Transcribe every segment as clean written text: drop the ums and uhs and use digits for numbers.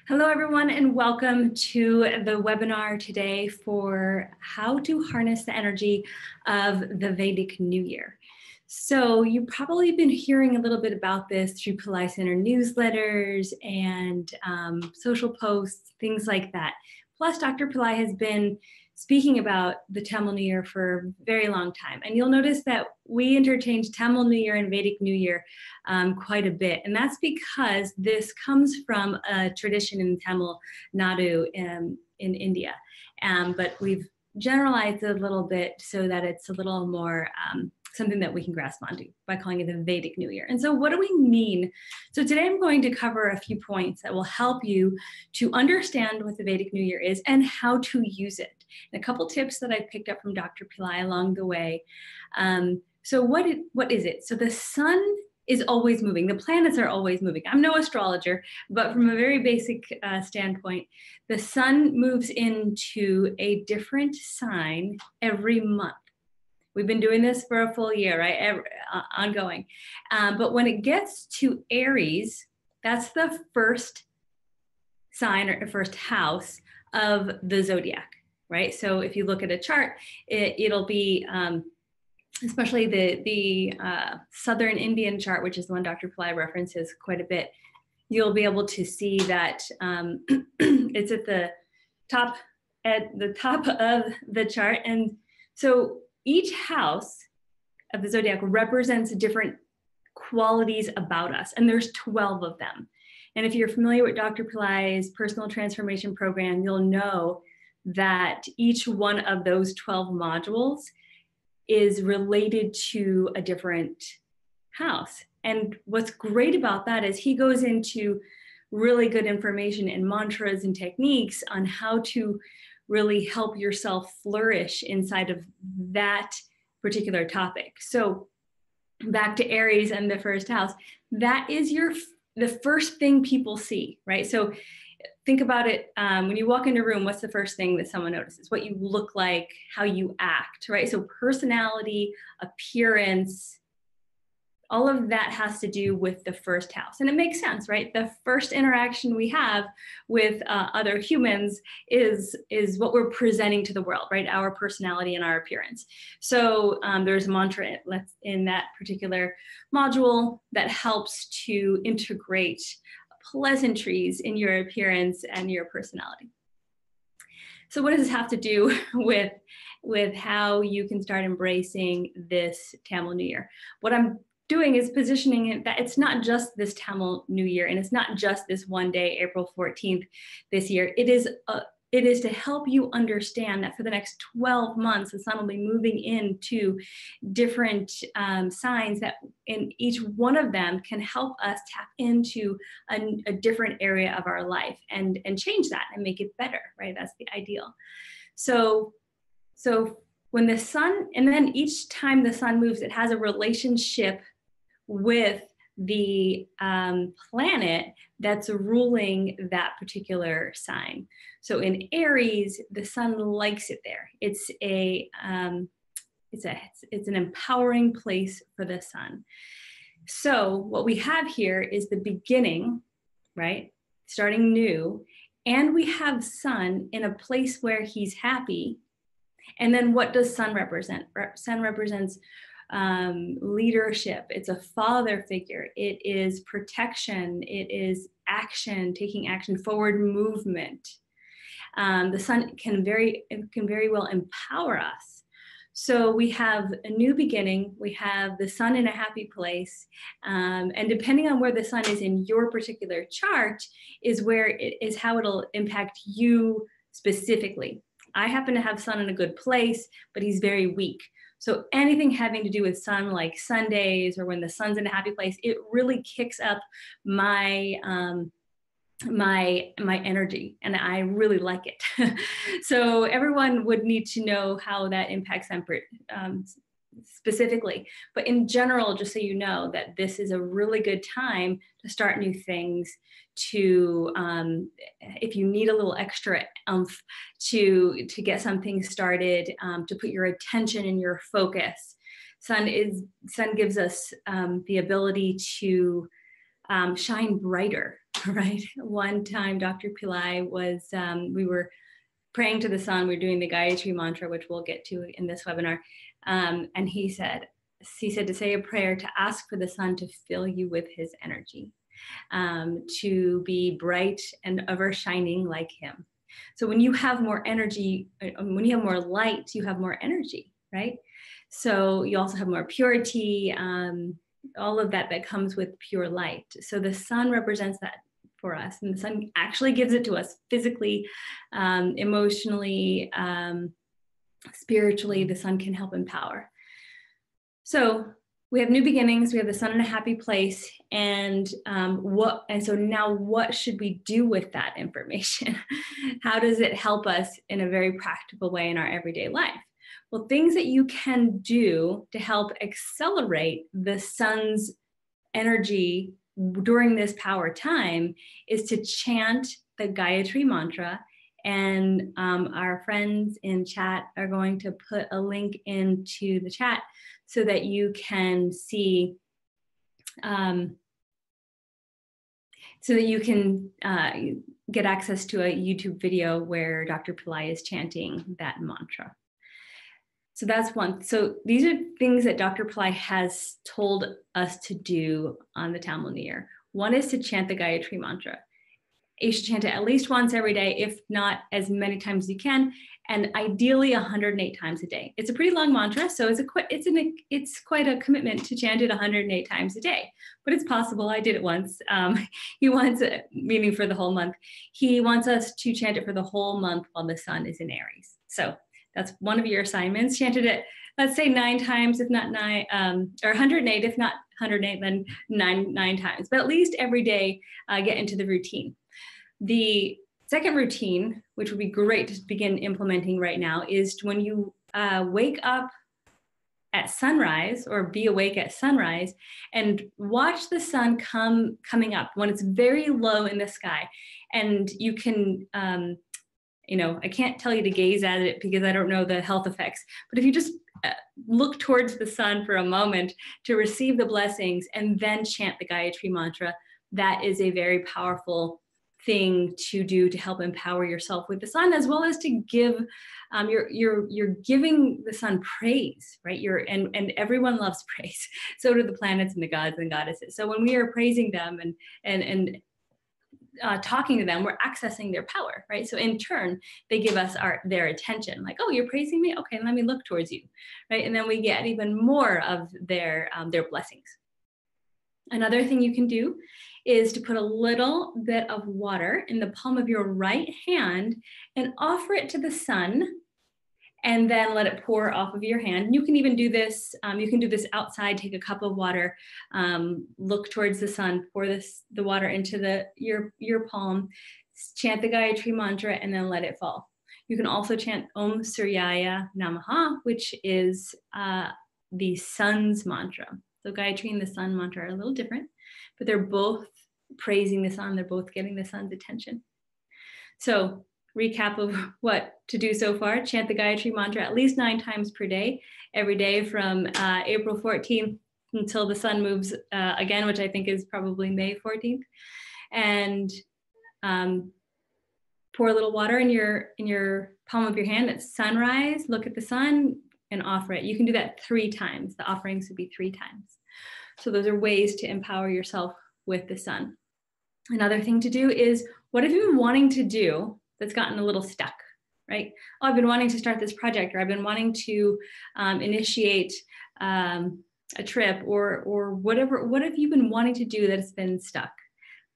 Hello, everyone, and welcome to the webinar today for how to harness the energy of the Vedic New Year. So you've probably been hearing a little bit about this through Pillai Center newsletters and social posts, things like that. Plus, Dr. Pillai has been speaking about the Tamil New Year for a very long time. And you'll notice that we interchange Tamil New Year and Vedic New Year quite a bit. And that's because this comes from a tradition in Tamil Nadu in India. But we've generalized it a little bit so that it's a little more something that we can grasp onto by calling it the Vedic New Year. And so what do we mean? So today I'm going to cover a few points that will help you to understand what the Vedic New Year is and how to use it. And a couple tips that I picked up from Dr. Pillai along the way. So what is it? So the sun is always moving. The planets are always moving. I'm no astrologer, but from a very basic standpoint, the sun moves into a different sign every month. We've been doing this for a full year, right? Ongoing. But when it gets to Aries, that's the first sign or first house of the zodiac, right? So if you look at a chart, it'll be, especially the Southern Indian chart, which is the one Dr. Pillai references quite a bit, you'll be able to see that it's at the top of the chart. And so each house of the zodiac represents different qualities about us, and there's 12 of them. And if you're familiar with Dr. Pillai's personal transformation program, you'll know that each one of those 12 modules is related to a different house. And what's great about that is he goes into really good information and mantras and techniques on how to really help yourself flourish inside of that particular topic. So back to Aries and the first house, that is the first thing people see, right? So think about it, when you walk into a room, what's the first thing that someone notices? What you look like, how you act, right? So personality, appearance, all of that has to do with the first house. And it makes sense, right? The first interaction we have with other humans is what we're presenting to the world, right? Our personality and our appearance. So there's a mantra in that particular module that helps to integrate pleasantries in your appearance and your personality. So what does this have to do with how you can start embracing this Tamil New Year? What I'm doing is positioning it that it's not just this Tamil New Year, and it's not just this one day, April 14th this year. It is to help you understand that for the next 12 months, the sun will be moving into different signs that in each one of them can help us tap into a different area of our life and change that and make it better, right? That's the ideal. So when the sun, and then each time the sun moves, it has a relationship with the planet that's ruling that particular sign. So in Aries, the sun likes it there. It's an empowering place for the sun. So what we have here is the beginning, right? Starting new, and we have sun in a place where he's happy. And then what does sun represent? Sun represents leadership. It's a father figure. It is protection. It is action, taking action, forward movement. The sun can very well empower us. So we have a new beginning. We have the sun in a happy place. And depending on where the sun is in your particular chart is how it'll impact you specifically. I happen to have sun in a good place, but he's very weak. So anything having to do with sun, like Sundays or when the sun's in a happy place, it really kicks up my energy, and I really like it. So everyone would need to know how that impacts them specifically. But in general, just so you know that this is a really good time to start new things, to if you need a little extra oomph to get something started, to put your attention and your focus. Sun gives us the ability to shine brighter, right? One time, Dr. Pillai was, we were praying to the sun. We were doing the Gayathri mantra, which we'll get to in this webinar. And he said to say a prayer to ask for the sun to fill you with his energy, to be bright and ever shining like him. So when you have more energy, when you have more light, you have more energy, right? So you also have more purity, all of that comes with pure light. So the sun represents that for us, and the sun actually gives it to us physically, emotionally, spiritually. The sun can help empower. So we have new beginnings. We have the sun in a happy place, and so now what should we do with that information? How does it help us in a very practical way in our everyday life? Well, things that you can do to help accelerate the sun's energy during this power time is to chant the Gayathri mantra. And our friends in chat are going to put a link into the chat so that you can see, so that you can get access to a YouTube video where Dr. Pillai is chanting that mantra. So that's one. So these are things that Dr. Pillai has told us to do on the Tamil New Year. One is to chant the Gayathri mantra. You should chant it at least once every day, if not as many times as you can, and ideally 108 times a day. It's a pretty long mantra, so it's quite a commitment to chant it 108 times a day, but it's possible. I did it once. He wants it, meaning for the whole month. He wants us to chant it for the whole month while the sun is in Aries. So that's one of your assignments. Chanted it, let's say 9 times, if not 9, or 108, if not 108, then nine times. But at least every day, get into the routine. The second routine, which would be great to begin implementing right now, is when you wake up at sunrise, or be awake at sunrise, and watch the sun coming up when it's very low in the sky. And you can, I can't tell you to gaze at it because I don't know the health effects, but if you just look towards the sun for a moment to receive the blessings and then chant the Gayathri mantra, that is a very powerful thing to do to help empower yourself with the sun, as well as to give, you're giving the sun praise, right? And everyone loves praise. So do the planets and the gods and goddesses. So when we are praising them and talking to them, we're accessing their power, right? So in turn, they give us their attention, like, oh, you're praising me? Okay, let me look towards you, right? And then we get even more of their blessings. Another thing you can do is to put a little bit of water in the palm of your right hand and offer it to the sun, and then let it pour off of your hand. You can even do this, outside, take a cup of water, look towards the sun, pour the water into your palm, chant the Gayathri mantra, and then let it fall. You can also chant Om Suryaya Namaha, which is the sun's mantra. So Gayathri and the sun mantra are a little different, but they're both praising the sun. They're both getting the sun's attention. So recap of what to do so far: chant the Gayathri mantra at least 9 times per day, every day from April 14th until the sun moves again, which I think is probably May 14th. And pour a little water in your palm of your hand at sunrise, look at the sun and offer it. You can do that 3 times. The offerings would be 3 times. So those are ways to empower yourself with the sun. Another thing to do is, what have you been wanting to do that's gotten a little stuck, right? Oh, I've been wanting to start this project, or I've been wanting to initiate a trip, or whatever. What have you been wanting to do that's been stuck?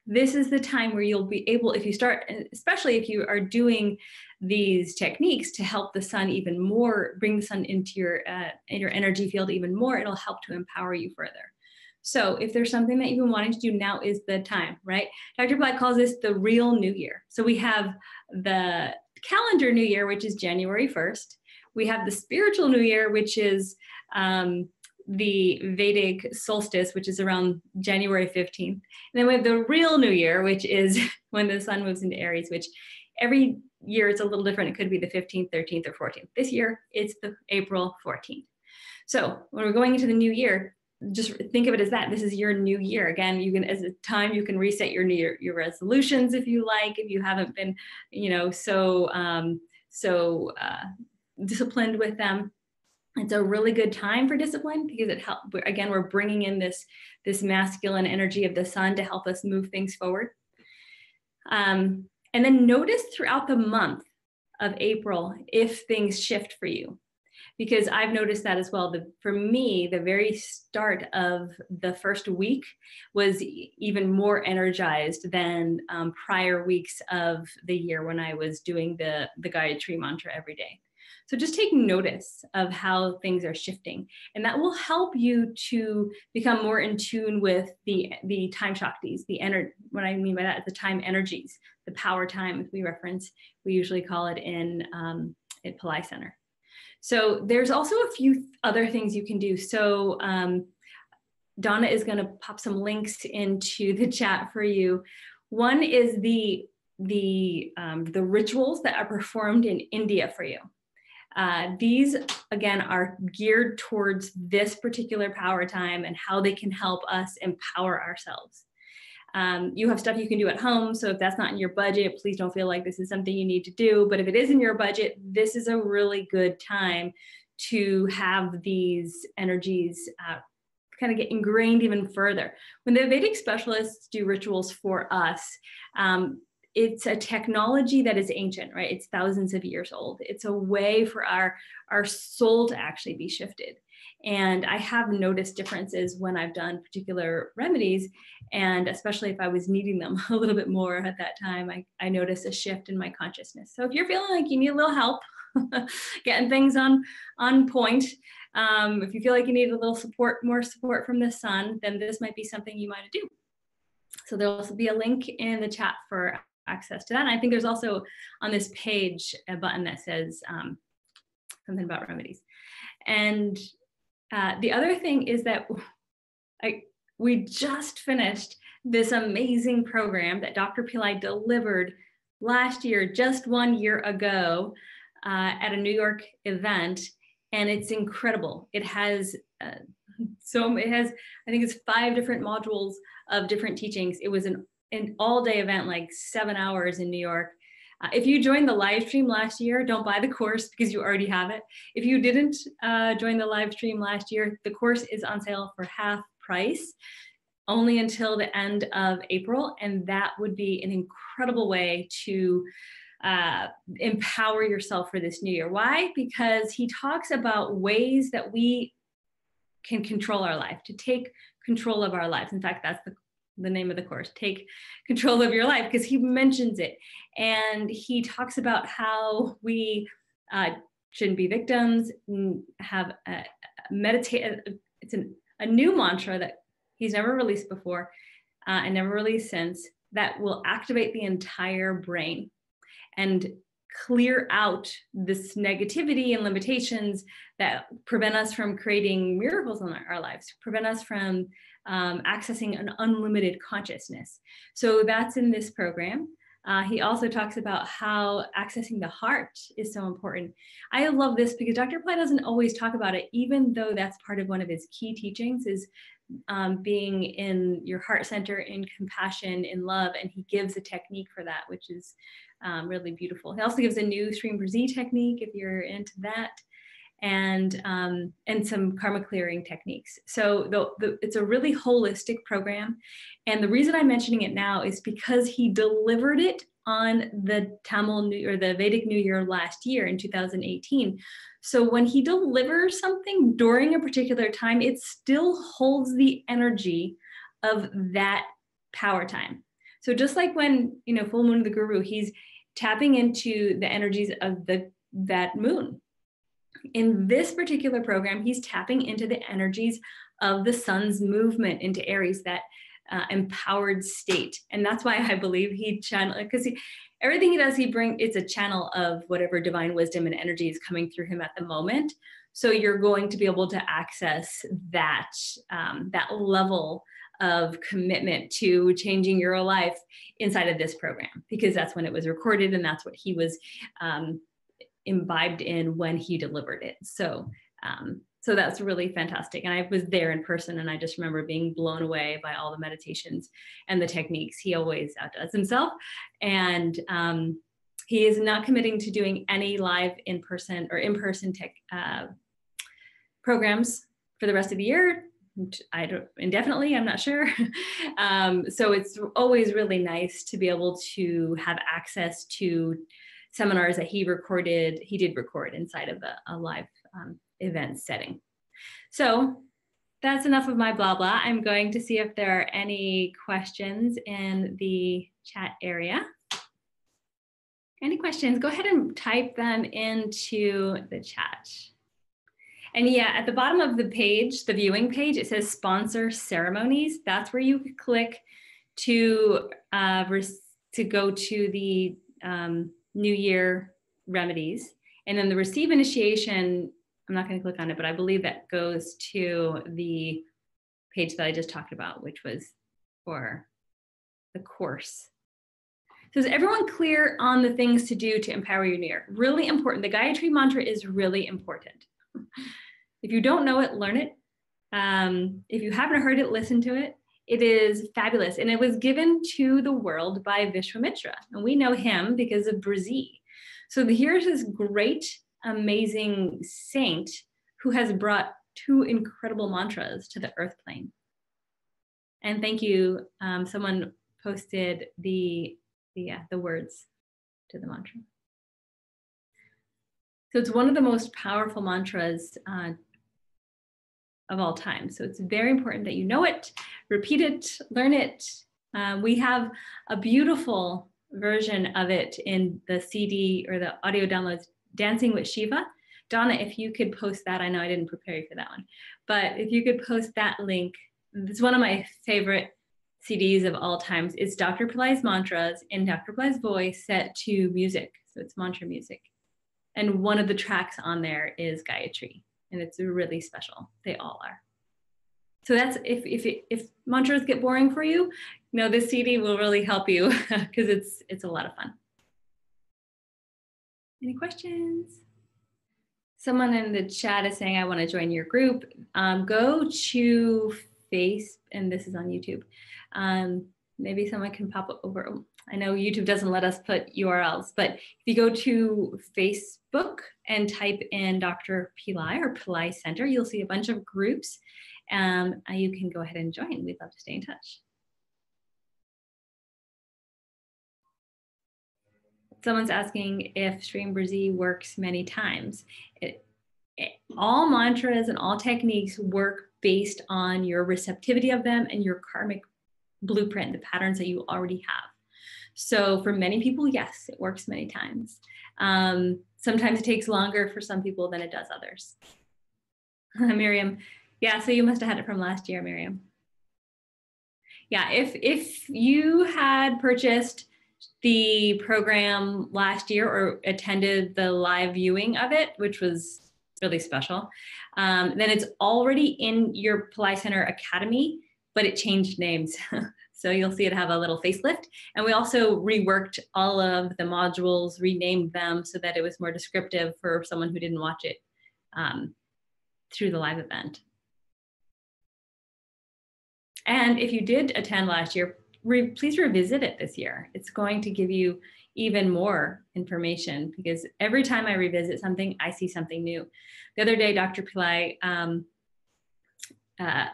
This is the time where you'll be able, if you start, especially if you are doing these techniques to help the sun even more, bring the sun into your energy field even more, it'll help to empower you further. So if there's something that you've been wanting to do, now is the time, right? Dr. Pillai calls this the real New Year. So we have the calendar New Year, which is January 1st. We have the spiritual New Year, which is the Vedic solstice, which is around January 15th. And then we have the real New Year, which is when the sun moves into Aries, which every year it's a little different. It could be the 15th, 13th, or 14th. This year, it's the April 14th. So when we're going into the new year, just think of it as that. This is your new year. Again, you can, as a time, you can reset your new year, your resolutions if you like, if you haven't been, you know, so disciplined with them. It's a really good time for discipline because it helps. Again, we're bringing in this masculine energy of the sun to help us move things forward. And then notice throughout the month of April if things shift for you, because I've noticed that as well. For me, the very start of the first week was even more energized than prior weeks of the year when I was doing the Gayathri mantra every day. So just take notice of how things are shifting, and that will help you to become more in tune with the time shaktis, what I mean by that is the time energies, the power time we reference. We usually call it in at Pillai Center. So there's also a few other things you can do. So Donna is going to pop some links into the chat for you. One is the rituals that are performed in India for you. These, again, are geared towards this particular power time and how they can help us empower ourselves. You have stuff you can do at home. So if that's not in your budget, please don't feel like this is something you need to do. But if it is in your budget, this is a really good time to have these energies kind of get ingrained even further. When the Vedic specialists do rituals for us, it's a technology that is ancient, right? It's thousands of years old. It's a way for our soul to actually be shifted. And I have noticed differences when I've done particular remedies, and especially if I was needing them a little bit more at that time, I noticed a shift in my consciousness. So if you're feeling like you need a little help getting things on point, if you feel like you need a little support, more support from the sun, then this might be something you might do. So there'll also be a link in the chat for access to that. And I think there's also on this page a button that says something about remedies. And the other thing is that we just finished this amazing program that Dr. Pillai delivered last year, just 1 year ago, at a New York event, and it's incredible. It has I think it's 5 different modules of different teachings. It was an all-day event, like 7 hours in New York. If you joined the live stream last year, don't buy the course because you already have it. If you didn't join the live stream last year, the course is on sale for half price, only until the end of April. And that would be an incredible way to empower yourself for this new year. Why? Because he talks about ways that we can control our life, to take control of our lives. In fact, that's the name of the course, Take Control of Your Life, because he mentions it. And he talks about how we shouldn't be victims, have meditate. It's a new mantra that he's never released before and never released since, that will activate the entire brain and clear out this negativity and limitations that prevent us from creating miracles in our lives, prevent us from accessing an unlimited consciousness. So that's in this program. He also talks about how accessing the heart is so important. I love this because Dr. Pillai doesn't always talk about it, even though that's part of one of his key teachings, is being in your heart center, in compassion, in love. And he gives a technique for that, which is really beautiful. He also gives a new stream precede technique if you're into that, and some karma clearing techniques. So it's a really holistic program. And the reason I'm mentioning it now is because he delivered it on the the Vedic New Year last year in 2018. So when he delivers something during a particular time, it still holds the energy of that power time. So just like when, full moon of the guru, he's tapping into the energies of that moon. In this particular program, he's tapping into the energies of the sun's movement into Aries, that empowered state. And that's why I believe he channeled, because everything he does, it's a channel of whatever divine wisdom and energy is coming through him at the moment. So you're going to be able to access that level of commitment to changing your life inside of this program, because that's when it was recorded and that's what he was imbibed in when he delivered it. So So that's really fantastic. And I was there in person, and I just remember being blown away by all the meditations and the techniques. He always outdoes himself. And he is not committing to doing any live in-person or in-person tech programs for the rest of the year. I don't indefinitely, I'm not sure. So it's always really nice to be able to have access to seminars that he did record inside of a live event setting. So that's enough of my blah blah. I'm going to see if there are any questions in the chat area. Any questions? Go ahead and type them into the chat. And yeah, at the bottom of the page, the viewing page, it says sponsor ceremonies. That's where you click to go to the New Year remedies. And then the receive initiation, I'm not going to click on it, but I believe that goes to the page that I just talked about, which was for the course. So is everyone clear on the things to do to empower your New Year? Really important. The Gayathri mantra is really important. If you don't know it, learn it. If you haven't heard it, listen to it. It is fabulous. And it was given to the world by Vishwamitra. And we know him because of Precede. So here's this great, amazing saint who has brought 2 incredible mantras to the earth plane. And thank you. Someone posted the words to the mantra. So it's one of the most powerful mantras of all time. So it's very important that you know it, repeat it, learn it. We have a beautiful version of it in the CD or the audio downloads, Dancing with Shiva. Donna, if you could post that, I know I didn't prepare you for that one, but if you could post that link, it's one of my favorite CDs of all times. It's Dr. Pillai's mantras in Dr. Pillai's voice set to music. So it's mantra music. And one of the tracks on there is Gayathri, and it's really special. They all are. So that's, if mantras get boring for you, this CD will really help you because it's a lot of fun. Any questions? Someone in the chat is saying, I want to join your group. Go to Face, and this is on YouTube. Maybe someone can pop over. I know YouTube doesn't let us put URLs, but if you go to Facebook and type in Dr. Pillai or Pillai Center, you'll see a bunch of groups. You can go ahead and join. We'd love to stay in touch. Someone's asking if Stream Brzee works many times. All mantras and all techniques work based on your receptivity of them and your karmic blueprint, the patterns that you already have. So for many people, yes, it works many times. Sometimes it takes longer for some people than it does others. Miriam, yeah, so you must have had it from last year, Miriam. Yeah, if you had purchased the program last year or attended the live viewing of it, which was really special, then it's already in your Pillai Center Academy, but it changed names. So you'll see it have a little facelift. And we also reworked all of the modules, renamed them so that it was more descriptive for someone who didn't watch it through the live event. And if you did attend last year, please revisit it this year. It's going to give you even more information because every time I revisit something, I see something new. The other day, Dr. Pillai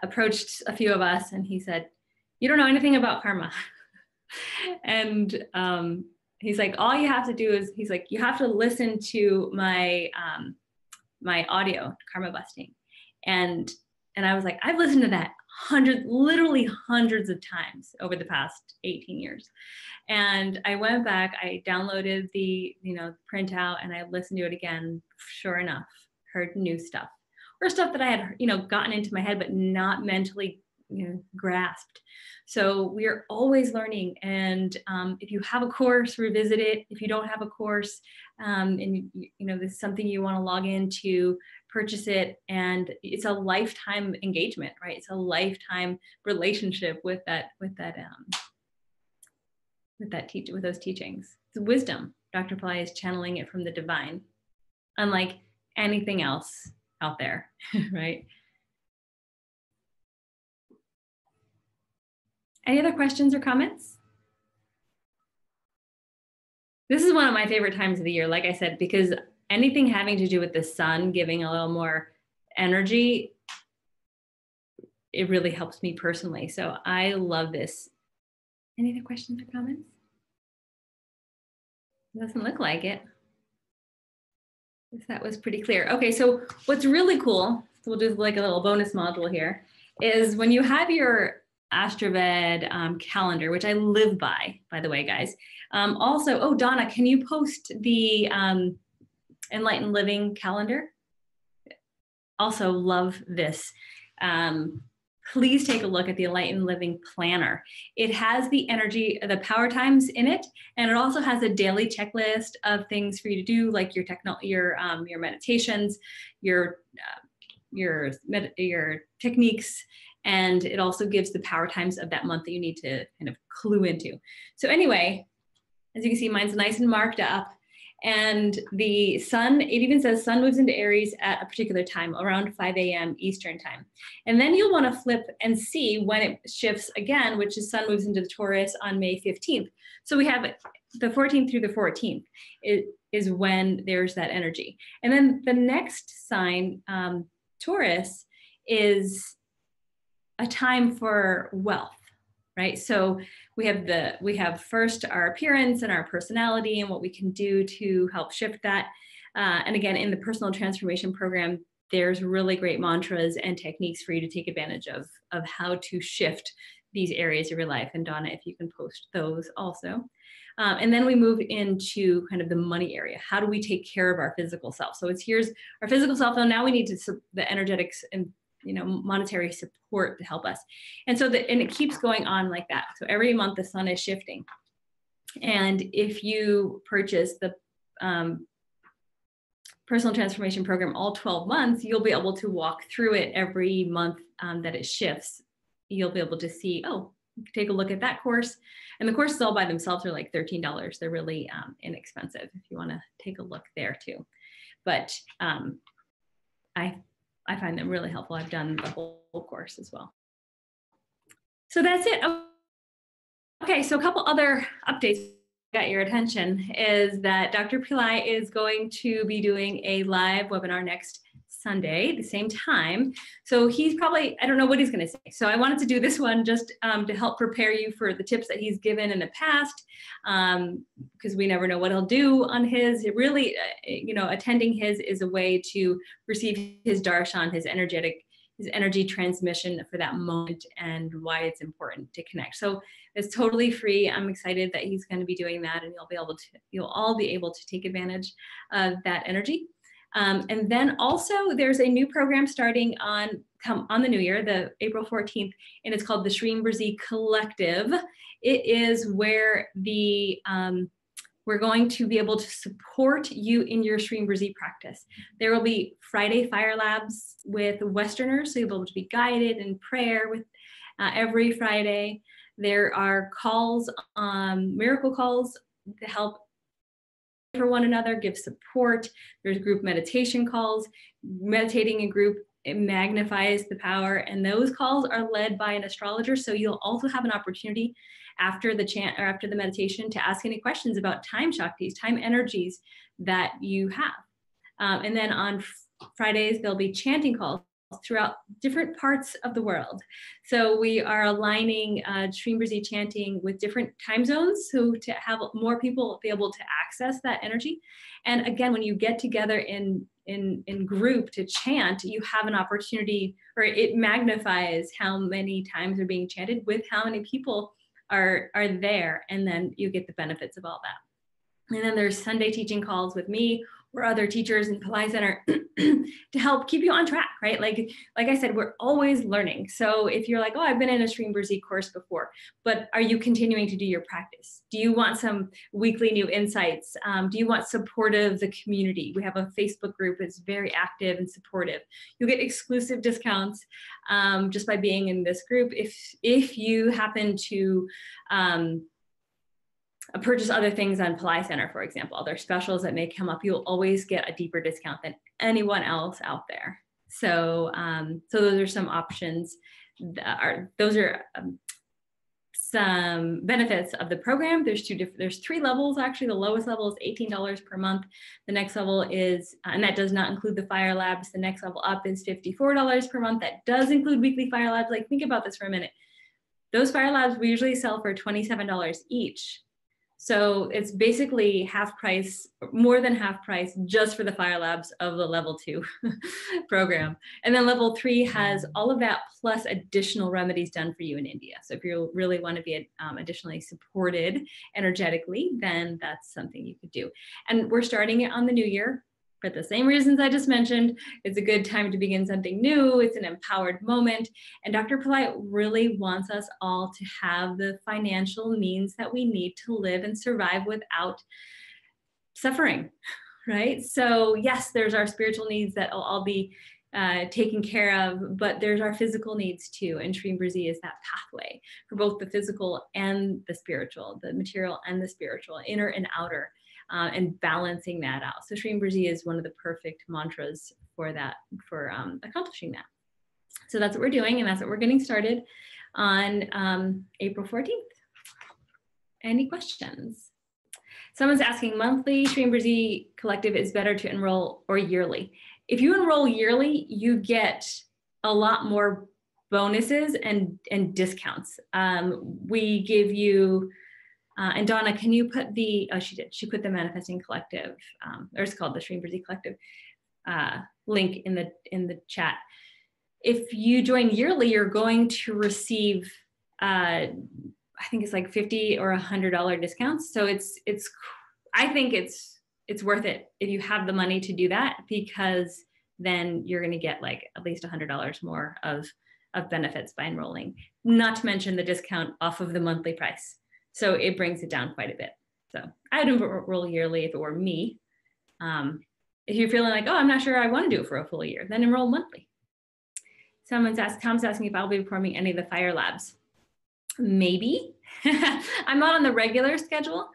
approached a few of us and he said, "You don't know anything about karma." And he's like, all you have to do is, he's like, you have to listen to my my audio, karma busting. And I was like, I've listened to that literally hundreds of times over the past 18 years. And I went back, I downloaded the printout and I listened to it again. Sure enough, heard new stuff or stuff that I had, gotten into my head, but not mentally, grasped. So we are always learning. And if you have a course, revisit it. If you don't have a course and this is something you want to log into, purchase it. And it's a lifetime engagement, right? It's a lifetime relationship with those teachings. It's wisdom. Dr. Pillai is channeling it from the divine, unlike anything else out there, right? Any other questions or comments? This is one of my favorite times of the year, like I said, because anything having to do with the sun giving a little more energy, it really helps me personally. So I love this. Any other questions or comments? It doesn't look like it. That was pretty clear. Okay, so what's really cool, so we'll do like a little bonus module here, is when you have your AstroVed calendar, which I live by the way, guys. Also, oh, Donna, can you post the Enlightened Living calendar? Also love this. Please take a look at the Enlightened Living Planner. It has the energy, the power times in it, and it also has a daily checklist of things for you to do, like your meditations, your techniques, and it also gives the power times of that month that you need to kind of clue into. So anyway, as you can see, mine's nice and marked up. And the sun, it even says sun moves into Aries at a particular time, around 5 a.m. Eastern time. And then you'll want to flip and see when it shifts again, which is sun moves into the Taurus on May 15th. So we have the 14th through the 14th is when there's that energy. And then the next sign, Taurus, is a time for wealth. Right? So we have first our appearance and our personality and what we can do to help shift that. And again, in the personal transformation program, there's really great mantras and techniques for you to take advantage of how to shift these areas of your life. And Donna, if you can post those also. And then we move into kind of the money area. How do we take care of our physical self? So here's our physical self. And now we need the energetics and monetary support to help us. And so and it keeps going on like that. So every month the sun is shifting. And if you purchase the personal transformation program all 12 months, you'll be able to walk through it every month that it shifts. You'll be able to see, oh, take a look at that course. And the courses all by themselves are like $13. They're really inexpensive if you want to take a look there too. But I find them really helpful. I've done the whole course as well. So that's it. Okay, so a couple other updates got your attention is that Dr. Pillai is going to be doing a live webinar next Sunday, the same time. So he's probably, I don't know what he's going to say. So I wanted to do this one just to help prepare you for the tips that he's given in the past, because we never know what he'll do on his. It really, attending his is a way to receive his darshan, his energy transmission for that moment and why it's important to connect. So it's totally free. I'm excited that he's going to be doing that, and you'll all be able to take advantage of that energy. And then also there's a new program starting on the new year, the April 14th, and it's called the Shrimberzi Collective. It is where we're going to be able to support you in your Shrimberzi practice. There will be Friday Fire Labs with Westerners, so you'll be able to be guided in prayer with every Friday. There are calls, miracle calls to help for one another, give support. There's group meditation calls. Meditating in group, it magnifies the power, and those calls are led by an astrologer. So you'll also have an opportunity after the chant or after the meditation to ask any questions about time shaktis, time energies that you have. And then on Fridays, there'll be chanting calls throughout different parts of the world. So we are aligning Shrimberzi chanting with different time zones, so to have more people be able to access that energy. And again, when you get together in group to chant, you have an opportunity, or it magnifies how many times are being chanted with how many people are there, and then you get the benefits of all that. And then there's Sunday teaching calls with me or other teachers in Pillai Center to help keep you on track, right? Like I said, we're always learning. So if you're like, oh, I've been in a Shrimberzi course before, but are you continuing to do your practice? Do you want some weekly new insights? Do you want support of the community? We have a Facebook group that's very active and supportive. You'll get exclusive discounts just by being in this group. If you happen to purchase other things on Pillai Center, for example, other specials that may come up, you'll always get a deeper discount than anyone else out there. So, so those are some options. Those are some benefits of the program. There's 3 levels actually. The lowest level is $18 per month. The next level is, and that does not include the fire labs. The next level up is $54 per month. That does include weekly fire labs. Like, think about this for a minute. Those fire labs we usually sell for $27 each. So it's basically half price, more than half price, just for the fire labs of the level 2 program. And then level 3 has all of that plus additional remedies done for you in India. So if you really want to be additionally supported energetically, then that's something you could do. And we're starting it on the new year. For the same reasons I just mentioned. It's a good time to begin something new. It's an empowered moment. And Dr. Pillai really wants us all to have the financial means that we need to live and survive without suffering, right? So yes, there's our spiritual needs that will all be taken care of, but there's our physical needs too. And Shri Brzi is that pathway for both the physical and the spiritual, the material and the spiritual, inner and outer. And balancing that out. So Shri Brzi is one of the perfect mantras for that, for accomplishing that. So that's what we're doing, and that's what we're getting started on April 14th. Any questions? Someone's asking, monthly Shri Brzi collective is better to enroll or yearly? If you enroll yearly, you get a lot more bonuses and discounts. We give you, and Donna, can you put the, oh, she did. She put the Manifesting Collective, or it's called the Shri Brzi Collective link in the chat. If you join yearly, you're going to receive, I think it's like $50 or $100 discounts. So I think it's worth it if you have the money to do that, because then you're going to get like at least $100 more of benefits by enrolling, not to mention the discount off of the monthly price. So it brings it down quite a bit. So I'd enroll yearly if it were me. If you're feeling like, oh, I'm not sure I want to do it for a full year, then enroll monthly. Tom's asking if I'll be performing any of the fire labs. Maybe. I'm not on the regular schedule.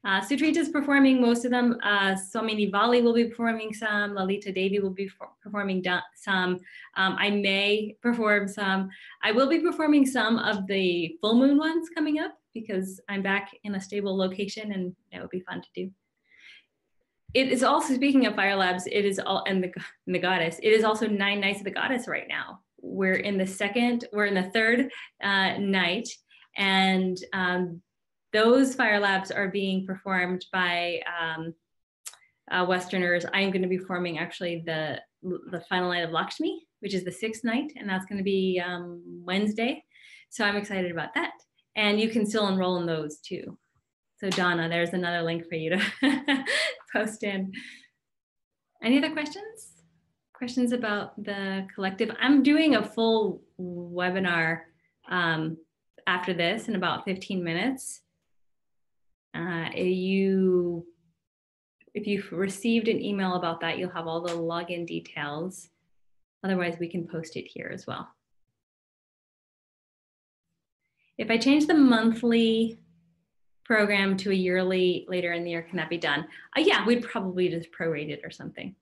Sutrita is performing most of them. Somini Vali will be performing some. Lalita Devi will be performing some. I may perform some. I will be performing some of the full moon ones coming up, because I'm back in a stable location and that would be fun to do. It is also, speaking of fire labs, it is all, and the goddess, it is also 9 nights of the goddess right now. We're in the third night, and those fire labs are being performed by Westerners. I'm going to be performing actually the final night of Lakshmi, which is the 6th night, and that's going to be Wednesday. So I'm excited about that. And you can still enroll in those too. So Donna, there's another link for you to post in. Any other questions? Questions about the collective? I'm doing a full webinar after this in about 15 minutes. If you've received an email about that, you'll have all the login details. Otherwise, we can post it here as well. If I change the monthly program to a yearly later in the year, can that be done? Yeah, we'd probably just prorate it or something.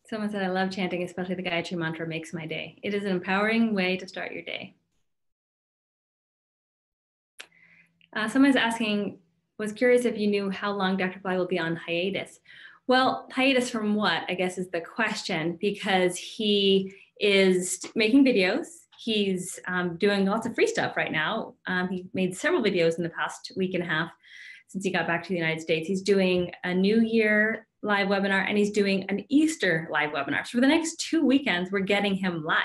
Someone said, I love chanting, especially the Gayathri mantra makes my day. It is an empowering way to start your day. Someone's asking, was curious if you knew how long Dr. Pillai will be on hiatus. Well, hiatus from what, I guess, is the question, because he is making videos. He's doing lots of free stuff right now. He made several videos in the past week and a half since he got back to the United States. He's doing a New Year live webinar, and he's doing an Easter live webinar. So for the next 2 weekends, we're getting him live.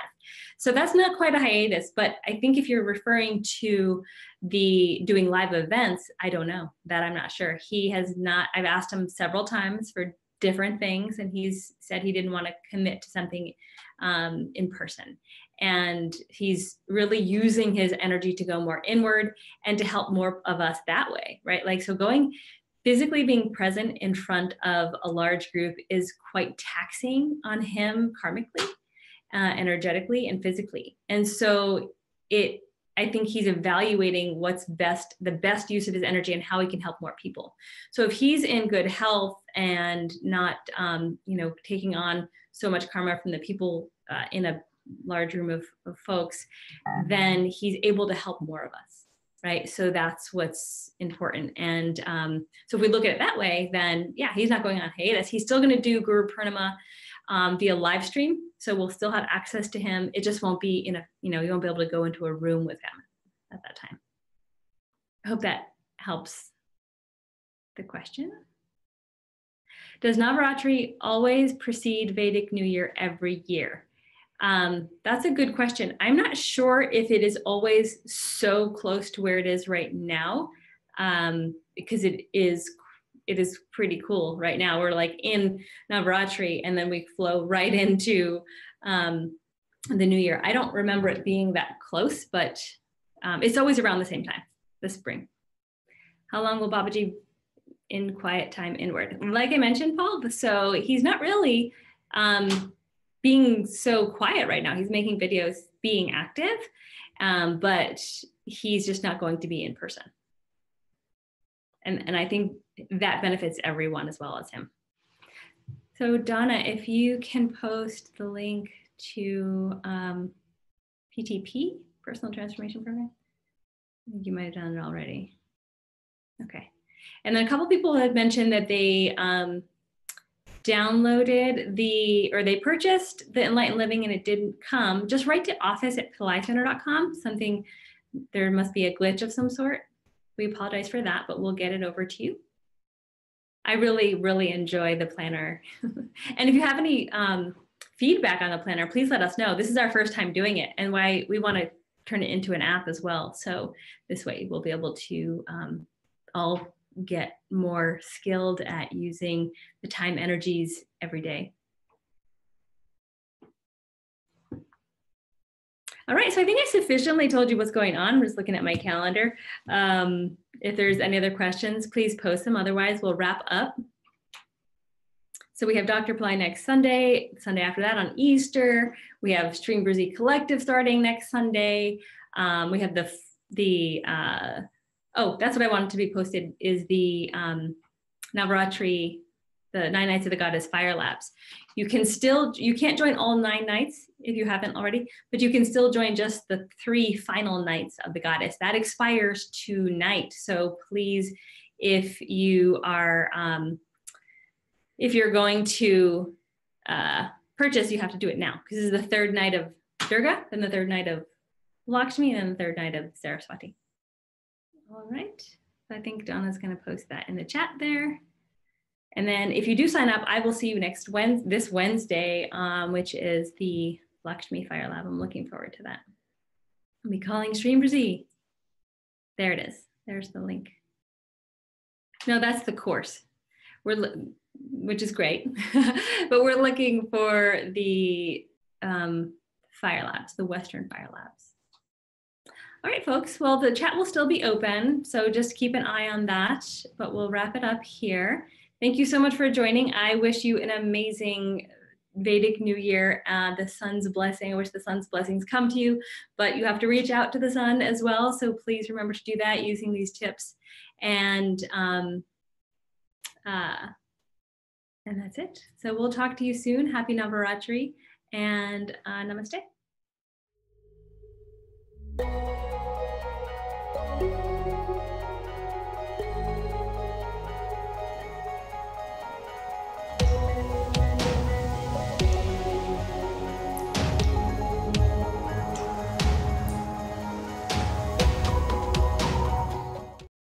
So that's not quite a hiatus, but I think if you're referring to the doing live events, I don't know, that I'm not sure. He has not, I've asked him several times for different things, and he's said he didn't want to commit to something in person. And he's really using his energy to go more inward and to help more of us that way, right? Like, so physically being present in front of a large group is quite taxing on him karmically, energetically, and physically. And so I think he's evaluating what's best, the best use of his energy and how he can help more people. So if he's in good health and not, taking on so much karma from the people in a large room of folks, then he's able to help more of us, right? So that's what's important. And so if we look at it that way, then yeah, he's not going on hiatus. He's still going to do Guru Purnima via live stream. So we'll still have access to him. It just won't be in a, you won't be able to go into a room with him at that time. I hope that helps the question. Does Navaratri always precede Vedic New Year every year? That's a good question. I'm not sure if it is always so close to where it is right now, because it is pretty cool right now. We're like in Navaratri and then we flow right into the New Year. I don't remember it being that close, but it's always around the same time, the spring. How long will Babaji in quiet time inward? Like I mentioned, Paul, so he's not really being so quiet right now. He's making videos, being active, but he's just not going to be in person. And I think that benefits everyone as well as him. So Donna, if you can post the link to PTP, Personal Transformation Program. I think you might have done it already. Okay. And then a couple people had mentioned that they downloaded they purchased the Enlightened Living and it didn't come. Just write to office@pillaicenter.com. There must be a glitch of some sort. We apologize for that, but we'll get it over to you. I really, really enjoy the planner. And if you have any feedback on the planner, please let us know. This is our first time doing it and why we want to turn it into an app as well. So this way we'll be able to all get more skilled at using the time energies every day. All right, so I think I sufficiently told you what's going on. I'm just looking at my calendar. If there's any other questions, please post them. Otherwise, we'll wrap up. So we have Dr. Pillai next Sunday, Sunday after that on Easter. We have Stream Bruzy Collective starting next Sunday. We have oh, that's what I wanted to be posted is the Navaratri, the 9 Nights of the Goddess Fire Labs. You can't join all 9 nights if you haven't already, but you can still join just the 3 final nights of the Goddess. That expires tonight. So please, if you are, if you're going to purchase, you have to do it now because this is the 3rd night of Durga, then the 3rd night of Lakshmi, and then the 3rd night of Saraswati. All right, I think Donna's going to post that in the chat there. And then if you do sign up, I will see you this Wednesday, which is the Lakshmi Fire Lab. I'm looking forward to that. I'll be calling Stream Bruzy. There it is. There's the link. No, that's the course. Which is great, but we're looking for the Fire Labs, the Western Fire Labs. All right, folks. Well, the chat will still be open, so just keep an eye on that, but we'll wrap it up here. Thank you so much for joining. I wish you an amazing Vedic New Year, the sun's blessing. I wish the sun's blessings come to you, but you have to reach out to the sun as well. So please remember to do that using these tips. And that's it. So we'll talk to you soon. Happy Navaratri and namaste.